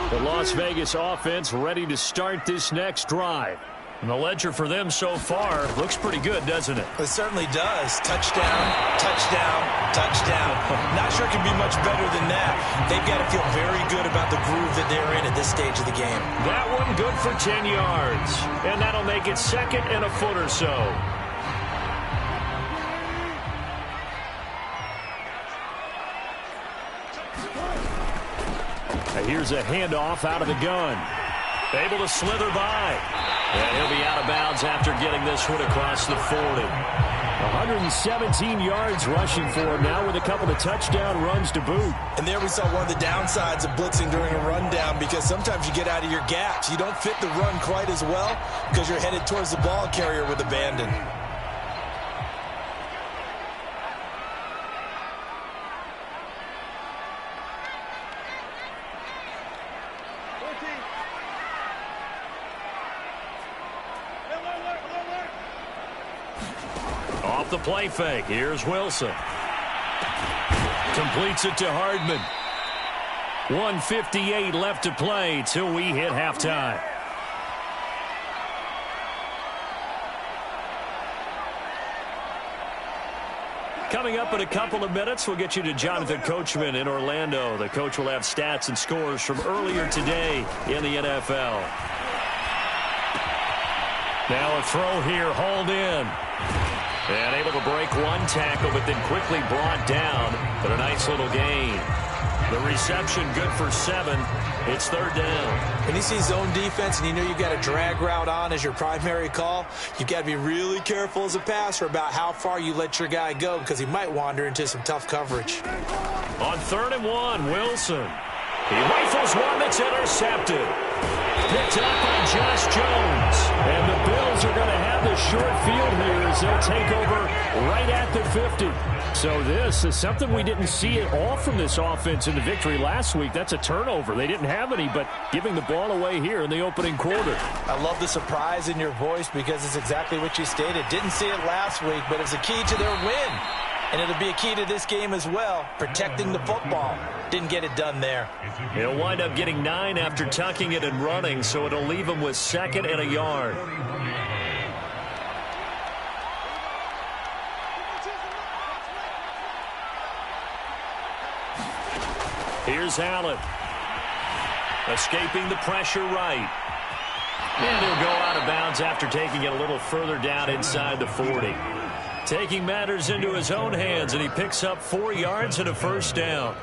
The Las Vegas offense ready to start this next drive. And the ledger for them so far looks pretty good, doesn't it? It certainly does. Touchdown, touchdown, touchdown. Not sure it can be much better than that. They've got to feel very good about the groove that they're in at this stage of the game. That one good for 10 yards. And that'll make it second and a foot or so. Here's a handoff out of the gun. Able to slither by. And he'll be out of bounds after getting this one across the 40. 117 yards rushing for him now with a couple of touchdown runs to boot. And there we saw one of the downsides of blitzing during a rundown, because sometimes you get out of your gaps. You don't fit the run quite as well because you're headed towards the ball carrier with abandon. Off the play fake. Here's Wilson. Completes it to Hardman. 1:58 left to play till we hit halftime. Coming up in a couple of minutes, we'll get you to Jonathan Coachman in Orlando. The coach will have stats and scores from earlier today in the NFL. Now a throw here, hauled in. And able to break one tackle, but then quickly brought down. But a nice little gain. The reception good for 7. It's third down. When you see zone defense and you know you've got a drag route on as your primary call, you've got to be really careful as a passer about how far you let your guy go, because he might wander into some tough coverage. On 3rd and 1, Wilson. He rifles one that's intercepted. Picked up by Josh Jones. And the Bills are going to have the short field here as they'll take over right at the 50. So this is something we didn't see at all from this offense in the victory last week. That's a turnover. They didn't have any, but giving the ball away here in the opening quarter. I love the surprise in your voice, because it's exactly what you stated. Didn't see it last week, but it's a key to their win. And it'll be a key to this game as well, protecting the football. Didn't get it done there. He'll wind up getting 9 after tucking it and running, so it'll leave him with 2nd and a yard. Here's Allen. Escaping the pressure right. And he'll go out of bounds after taking it a little further down inside the 40. Taking matters into his own hands, and he picks up 4 yards and a first down.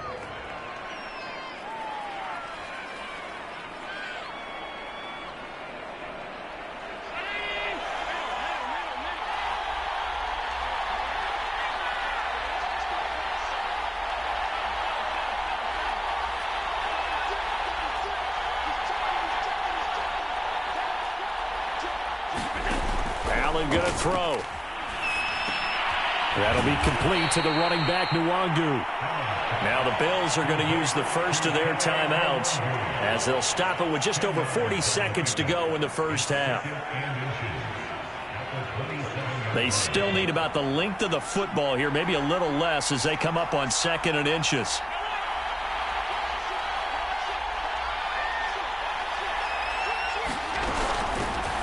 Allen going to throw. That'll be complete to the running back, Nwangu. Now the Bills are going to use the first of their timeouts as they'll stop it with just over 40 seconds to go in the first half. They still need about the length of the football here, maybe a little less as they come up on 2nd and inches.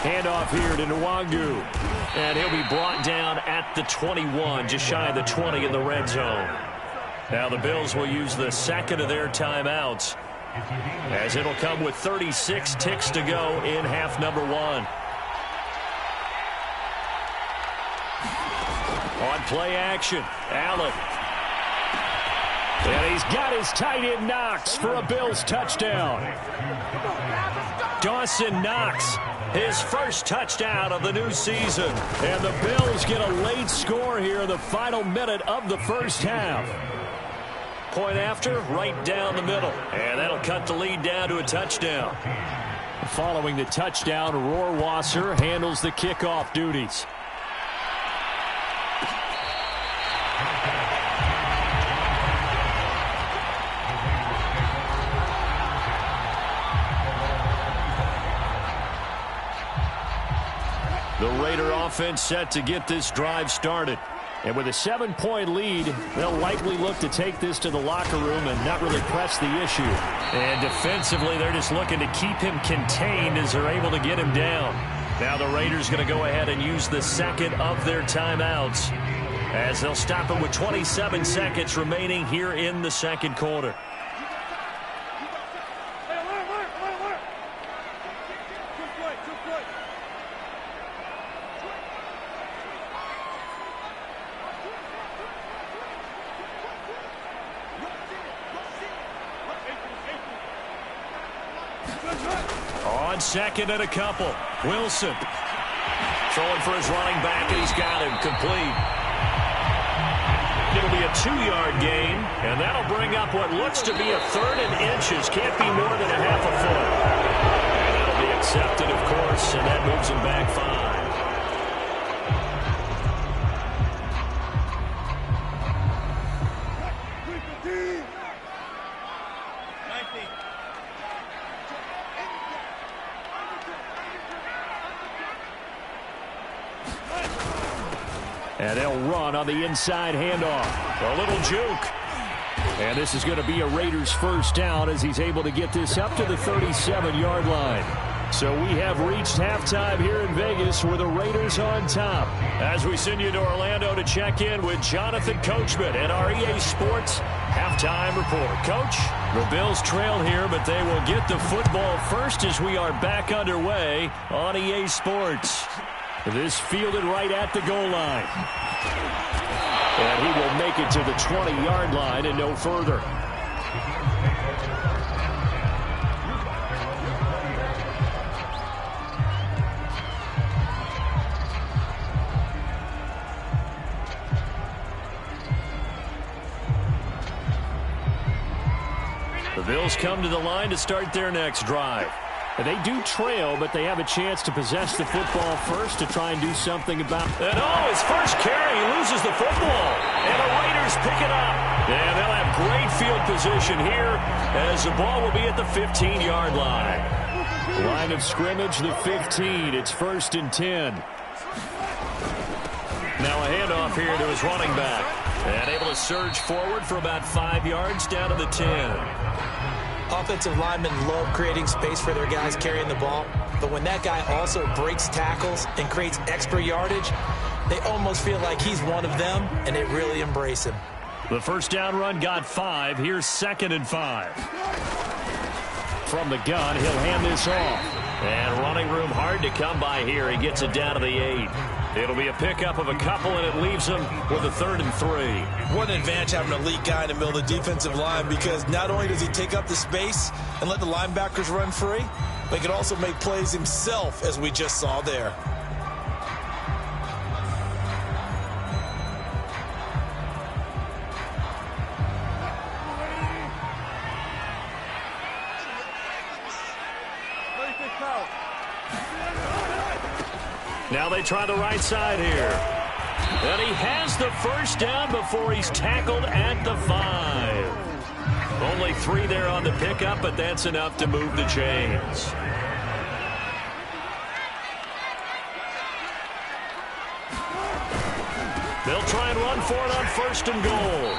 Handoff here to Nwangu. And he'll be brought down at the 21, just shy of the 20 in the red zone. Now the Bills will use the 2nd of their timeouts, as it'll come with 36 ticks to go in half number 1. On play action, Allen. And he's got his tight end Knox for a Bills touchdown. Dawson Knox, his first touchdown of the new season. And the Bills get a late score here in the final minute of the first half. Point after, right down the middle. And that'll cut the lead down to a touchdown. Following the touchdown, Rohrwasser handles the kickoff duties. The Raider offense set to get this drive started. And with a 7-point lead, they'll likely look to take this to the locker room and not really press the issue. And defensively, they're just looking to keep him contained as they're able to get him down. Now the Raiders going to go ahead and use the second of their timeouts as they'll stop it with 27 seconds remaining here in the second quarter. On second and a couple, Wilson throwing for his running back, and he's got him complete. It'll be a 2-yard gain, and that'll bring up what looks to be a third and inches. Can't be more than a half a foot. And that'll be accepted, of course, and that moves him back 5. And they'll run on the inside handoff. A little juke. And this is going to be a Raiders first down as he's able to get this up to the 37-yard line. So we have reached halftime here in Vegas with the Raiders on top. As we send you to Orlando to check in with Jonathan Coachman at our EA Sports halftime report. Coach, the Bills trail here, but they will get the football first as we are back underway on EA Sports. This fielded right at the goal line. And he will make it to the 20-yard line and no further. The Bills come to the line to start their next drive. And they do trail, but they have a chance to possess the football first to try and do something about it. And his first carry, he loses the football. And the Raiders pick it up. And they'll have great field position here as the ball will be at the 15-yard line. Line of scrimmage, the 15. It's 1st and 10. Now a handoff here to his running back. And able to surge forward for about 5 yards down to the 10. Offensive linemen love creating space for their guys carrying the ball, but when that guy also breaks tackles and creates extra yardage, they almost feel like he's one of them, and they really embrace him. The first down run got 5. Here's 2nd and 5. From the gun, he'll hand this off. And running room hard to come by here. He gets it down to the 8. It'll be a pickup of a couple, and it leaves him with a 3rd and 3. What an advantage having an elite guy in the middle of the defensive line, because not only does he take up the space and let the linebackers run free, but he can also make plays himself, as we just saw there. Now they try the right side here. And he has the first down before he's tackled at the 5. Only 3 there on the pickup, but that's enough to move the chains. They'll try and run for it on 1st and goal.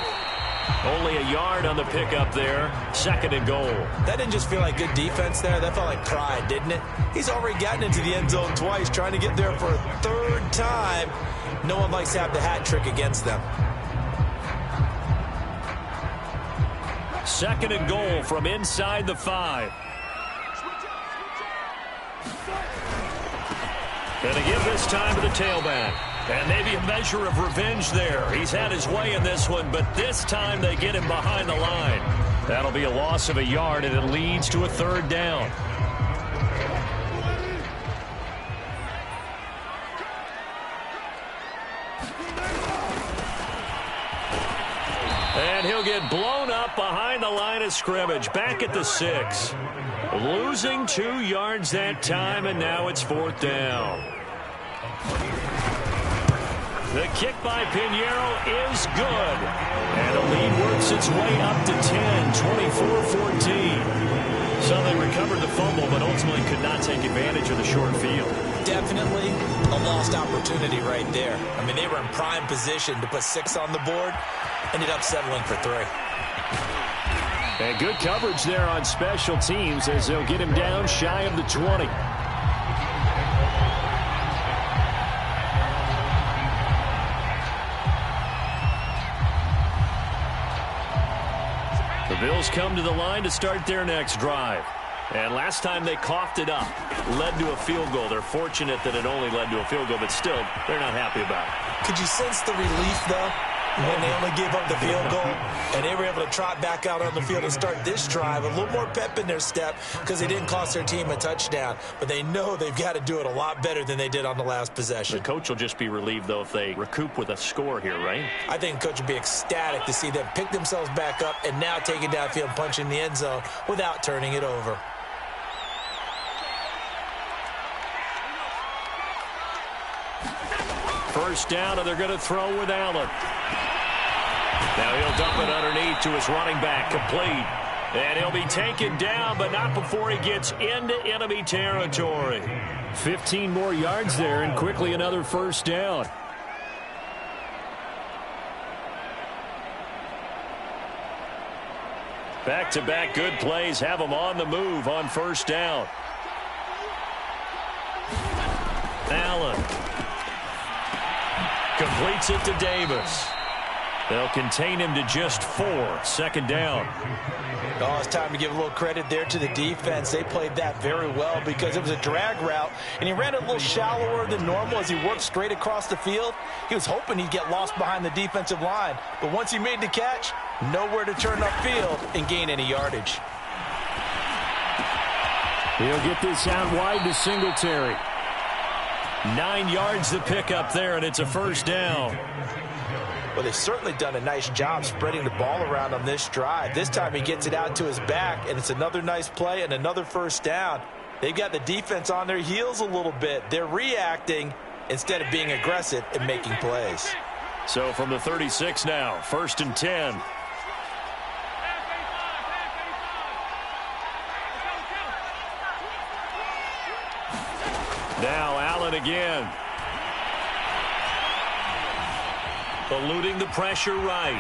Only a yard on the pickup there. 2nd and goal. That didn't just feel like good defense there. That felt like pride, didn't it? He's already gotten into the end zone twice, trying to get there for a 3rd time. No one likes to have the hat trick against them. 2nd and goal from inside the 5. And to give this time to the tailback. And maybe a measure of revenge there. He's had his way in this one, but this time they get him behind the line. That'll be a loss of a yard, and it leads to a 3rd down. And he'll get blown up behind the line of scrimmage, back at the 6. Losing 2 yards that time, and now it's 4th down. The kick by Pinheiro is good. And the lead works its way up to 10, 24-14. So they recovered the fumble, but ultimately could not take advantage of the short field. definitely a lost opportunity right there. I mean, they were in prime position to put 6 on the board, ended up settling for 3. And good coverage there on special teams as they'll get him down shy of the 20. The Bills come to the line to start their next drive. And last time they coughed it up, led to a field goal. They're fortunate that it only led to a field goal, but still, they're not happy about it. Could you sense the relief, though, when they only gave up the field goal? And they were able to trot back out on the field and start this drive. A little more pep in their step because they didn't cost their team a touchdown. But they know they've got to do it a lot better than they did on the last possession. The coach will just be relieved, though, if they recoup with a score here, right? I think the coach would be ecstatic to see them pick themselves back up and now take it downfield and punch in the end zone without turning it over. First down, and they're going to throw with Allen. Now he'll dump it underneath to his running back, complete. And he'll be taken down, but not before he gets into enemy territory. 15 more yards there, and quickly another first down. Back-to-back good plays have him on the move on first down. Allen completes it to Davis. They'll contain him to just 4. Second down. Oh, it's time to give a little credit there to the defense. They played that very well because it was a drag route, and he ran a little shallower than normal as he worked straight across the field. He was hoping he'd get lost behind the defensive line, but once he made the catch, nowhere to turn upfield and gain any yardage. He'll get this out wide to Singletary. 9 yards to pick up there, and it's a first down. Well, they've certainly done a nice job spreading the ball around on this drive. This time he gets it out to his back, and it's another nice play and another first down. They've got the defense on their heels a little bit. They're reacting instead of being aggressive and making plays. So from the 36 now, 1st and 10. Now Allen again. Eluding the pressure right.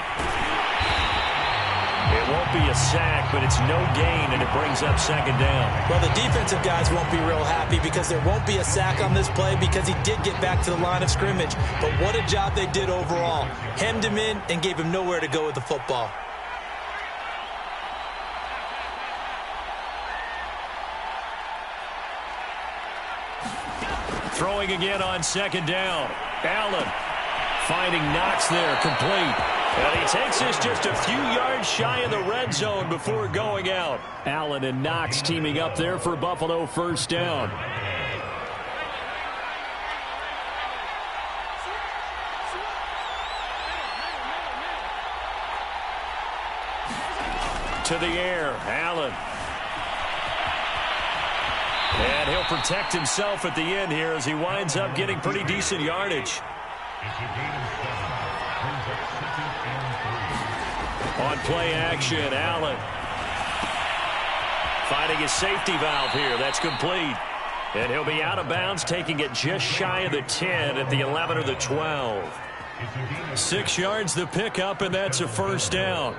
It won't be a sack, but it's no gain, and it brings up second down. Well, the defensive guys won't be real happy because there won't be a sack on this play because he did get back to the line of scrimmage. But what a job they did overall. Hemmed him in and gave him nowhere to go with the football. Throwing again on second down. Allen finding Knox there, complete. And he takes this just a few yards shy of the red zone before going out. Allen and Knox teaming up there for Buffalo first down. To the air, Allen. And he'll protect himself at the end here as he winds up getting pretty decent yardage. On play action, Allen finding his safety valve here. That's complete. And he'll be out of bounds, taking it just shy of the 10 at the 11 or the 12. 6 yards the pickup, and that's a first down.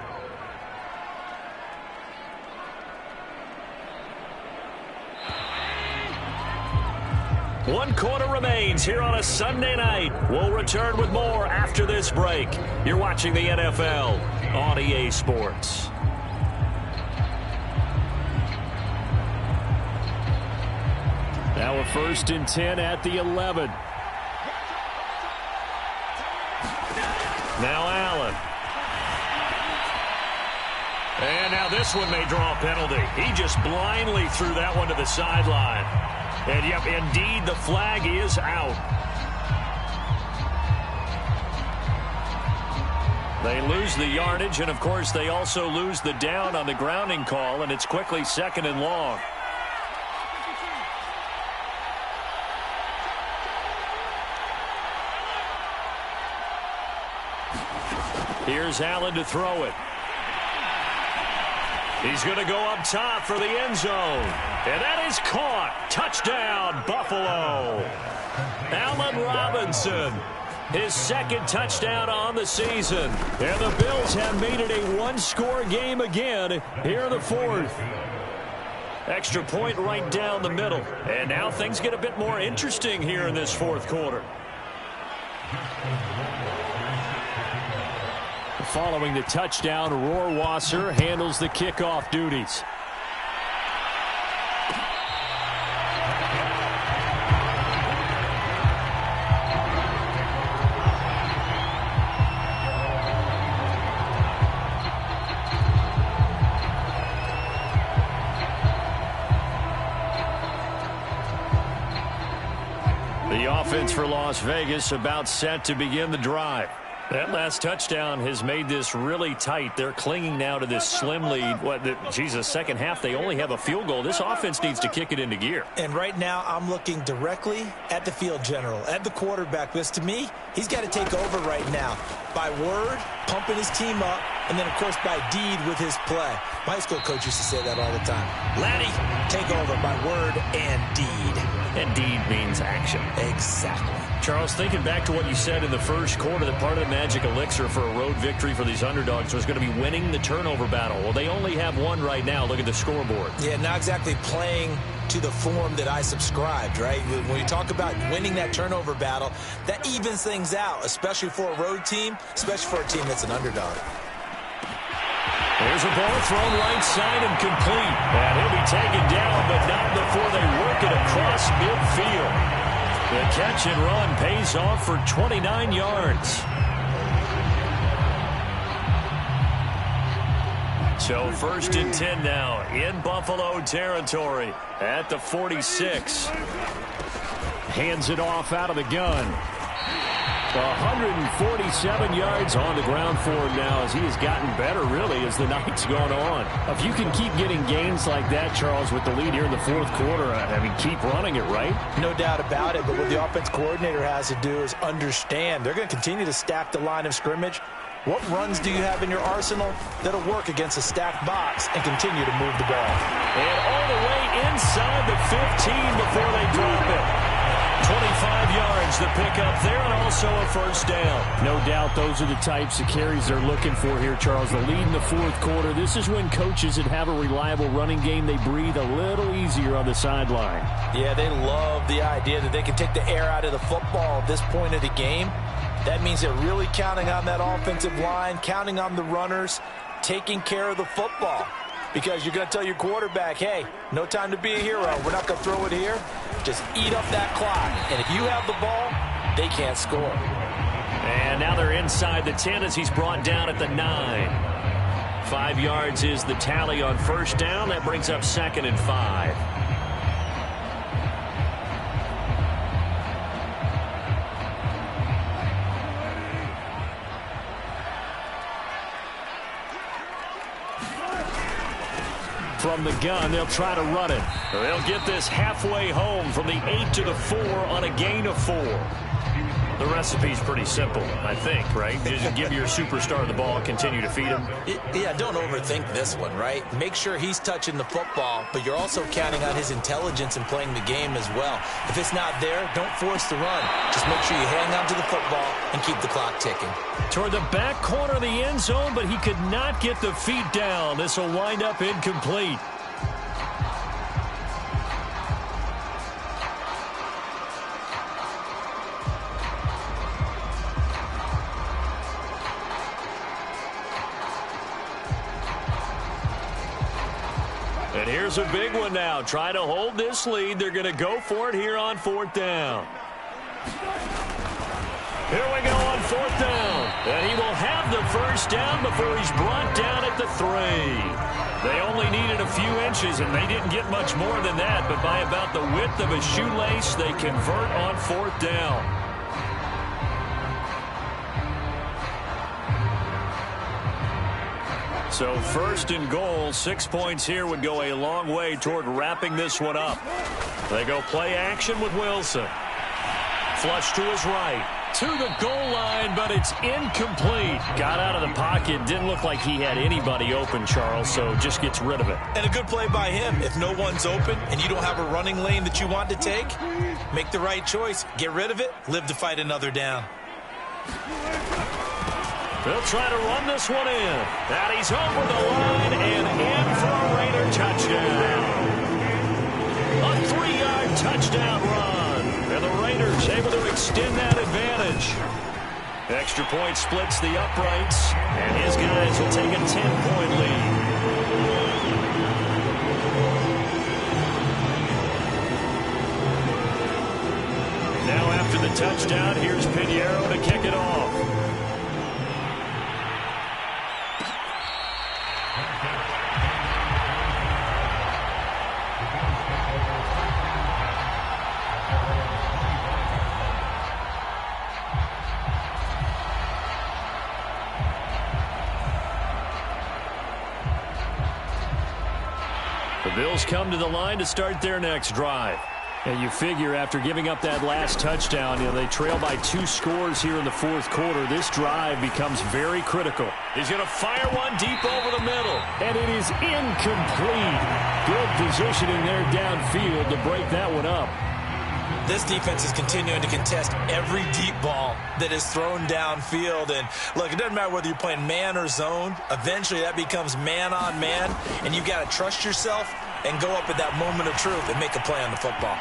One quarter remains here on a Sunday night. We'll return with more after this break. You're watching the NFL on EA Sports. Now a 1st and 10 at the 11. Now Allen. And now this one may draw a penalty. He just blindly threw that one to the sideline. And, yep, indeed, the flag is out. They lose the yardage, and, of course, they also lose the down on the grounding call, and it's quickly 2nd and long. Here's Allen to throw it. He's going to go up top for the end zone. And that is caught. Touchdown, Buffalo. Allen Robinson, his second touchdown on the season. And the Bills have made it a one-score game again here in the fourth. Extra point right down the middle. And now things get a bit more interesting here in this fourth quarter. Following the touchdown, Rohrwasser handles the kickoff duties. The offense for Las Vegas about set to begin the drive. That last touchdown has made this really tight. They're clinging now to this slim lead. Second half, they only have a field goal. This offense needs to kick it into gear. And right now, I'm looking directly at the field general, at the quarterback. Because to me, he's got to take over right now. By word, pumping his team up, and then, of course, by deed with his play. My high school coach used to say that all the time. Laddie, take over by word and deed. And deed means action. Exactly. Charles, thinking back to what you said in the first quarter, that part of the magic elixir for a road victory for these underdogs was going to be winning the turnover battle. Well, they only have one right now. Look at the scoreboard. Yeah, not exactly playing to the form that I subscribed, right? When you talk about winning that turnover battle, that evens things out, especially for a road team, especially for a team that's an underdog. There's a ball thrown right side and complete. And he'll be taken down, but not before they work it across midfield. The catch and run pays off for 29 yards. So 1st and 10 now in Buffalo territory at the 46. Hands it off out of the gun. 147 yards on the ground for him now as he has gotten better, really, as the night's gone on. If you can keep getting gains like that, Charles, with the lead here in the fourth quarter, I mean, keep running it, right? No doubt about it, but what the offense coordinator has to do is understand. They're going to continue to stack the line of scrimmage. What runs do you have in your arsenal that'll work against a stacked box and continue to move the ball? And all the way inside the 15 before they drop it. 25 yards the pickup there, and also a first down. No doubt those are the types of carries they're looking for here, Charles. The lead in the fourth quarter. This is when coaches that have a reliable running game, they breathe a little easier on the sideline. Yeah, they love the idea that they can take the air out of the football at this point of the game. That means they're really counting on that offensive line, counting on the runners, taking care of the football. Because you're going to tell your quarterback, hey, no time to be a hero. We're not going to throw it here. Just eat up that clock. And if you have the ball, they can't score. And now they're inside the 10 as he's brought down at the 9. 5 yards is the tally on first down. That brings up 2nd and 5. From the gun, they'll try to run it. They'll get this halfway home from the 8 to the 4 on a gain of 4. The recipe's pretty simple, I think, right? Just give your superstar the ball, continue to feed him. Yeah, don't overthink this one, right? Make sure he's touching the football, but you're also counting on his intelligence in playing the game as well. If it's not there, don't force the run. Just make sure you hang on to the football and keep the clock ticking. Toward the back corner of the end zone, but he could not get the feet down. This will wind up incomplete. And here's a big one now. Try to hold this lead. They're going to go for it here on 4th down. Here we go on 4th down. And he will have the first down before he's brought down at the 3. They only needed a few inches, and they didn't get much more than that. But by about the width of a shoelace, they convert on 4th down. So 1st and goal, 6 points here would go a long way toward wrapping this one up. They go play action with Wilson. Flush to his right. To the goal line, but it's incomplete. Got out of the pocket. Didn't look like he had anybody open, Charles, so just gets rid of it. And a good play by him. If no one's open and you don't have a running lane that you want to take, make the right choice. Get rid of it. Live to fight another down. They'll try to run this one in. And he's over the line and in for a Raider touchdown. A 3-yard touchdown run. And the Raiders able to extend that advantage. Extra point splits the uprights. And his guys will take a 10-point lead. Now after the touchdown, here's Pinheiro to kick it off. The Bills come to the line to start their next drive. And you figure after giving up that last touchdown, they trail by 2 scores here in the fourth quarter. This drive becomes very critical. He's going to fire one deep over the middle. And it is incomplete. Good positioning there downfield to break that one up. This defense is continuing to contest every deep ball that is thrown downfield. And look, it doesn't matter whether you're playing man or zone. Eventually that becomes man on man. And you've got to trust yourself and go up at that moment of truth and make a play on the football.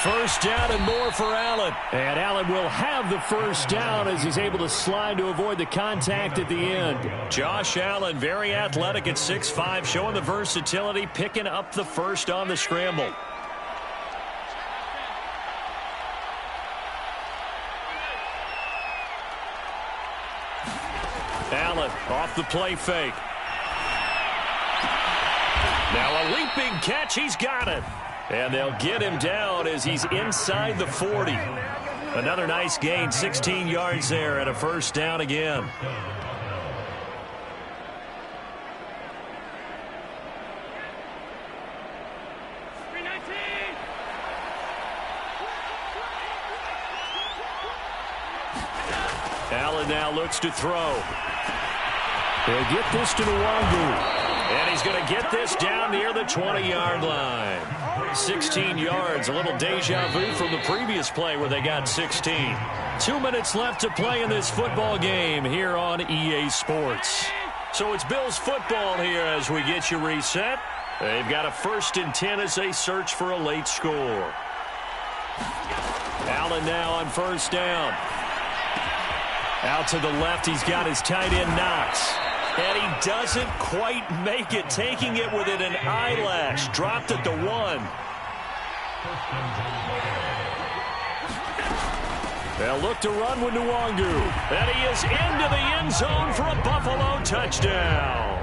First down and more for Allen. And Allen will have the first down as he's able to slide to avoid the contact at the end. Josh Allen, very athletic at 6'5", showing the versatility, picking up the first on the scramble. Allen off the play fake. Now a leaping catch. He's got it. And they'll get him down as he's inside the 40. Another nice gain, 16 yards there and a first down again. Allen now looks to throw. They'll get this to Nwangu. And he's going to get this down near the 20-yard line. 16 yards, a little deja vu from the previous play where they got 16. 2 minutes left to play in this football game here on EA Sports. So it's Bills football here as we get you reset. They've got a 1st and 10 as they search for a late score. Allen now on first down. Out to the left, he's got his tight end Knox. And he doesn't quite make it, taking it within an eyelash. Dropped at the 1. They'll look to run with Nwangu. And he is into the end zone for a Buffalo touchdown.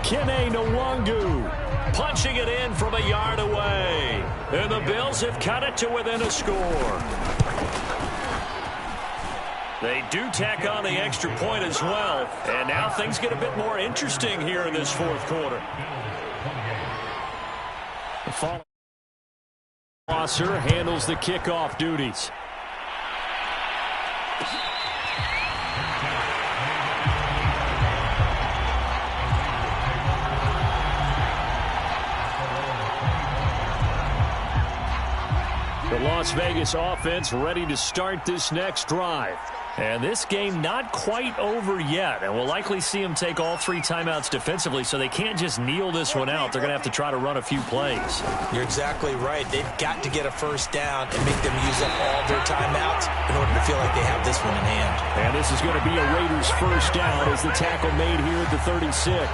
Kene Nwangu punching it in from a yard away. And the Bills have cut it to within a score. They do tack on the extra point as well. And now things get a bit more interesting here in this fourth quarter. The follow Flosser handles the kickoff duties. The Las Vegas offense ready to start this next drive. And this game not quite over yet. And we'll likely see them take all 3 timeouts defensively, so they can't just kneel this one out. They're going to have to try to run a few plays. You're exactly right. They've got to get a first down and make them use up all their timeouts in order to feel like they have this one in hand. And this is going to be a Raiders first down as the tackle made here at the 36.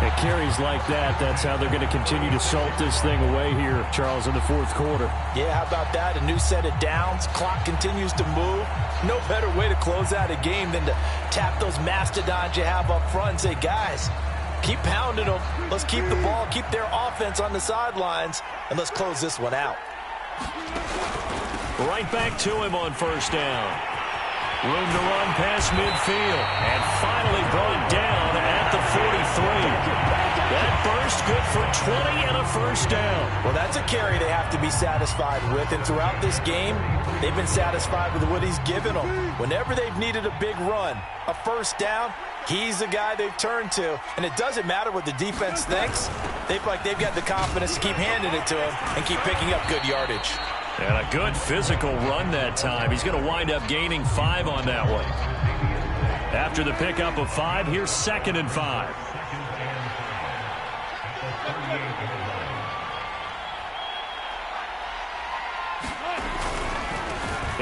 It carries like that. That's how they're going to continue to salt this thing away here, Charles, in the fourth quarter. Yeah, how about that? A new set of downs. Clock continues to move. No better way to close out a game than to tap those mastodons you have up front and say, guys, keep pounding them. Let's keep the ball, keep their offense on the sidelines, and let's close this one out. Right back to him on first down. Room to run past midfield. And finally brought down at the 43. That first, good for 20 and a first down. Well, that's a carry they have to be satisfied with. And throughout this game, they've been satisfied with what he's given them. Whenever they've needed a big run, a first down, he's the guy they've turned to. And it doesn't matter what the defense thinks. They feel like they've got the confidence to keep handing it to him and keep picking up good yardage. And a good physical run that time. He's going to wind up gaining 5 on that one. After the pickup of 5, here's 2nd and 5.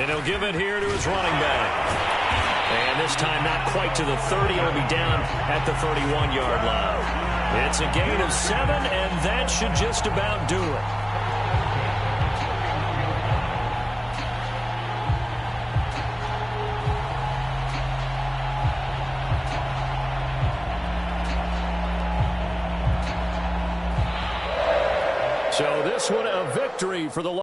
And he'll give it here to his running back. And this time not quite to the 30. It'll be down at the 31-yard line. It's a gain of 7, and that should just about do it. So this one a victory for the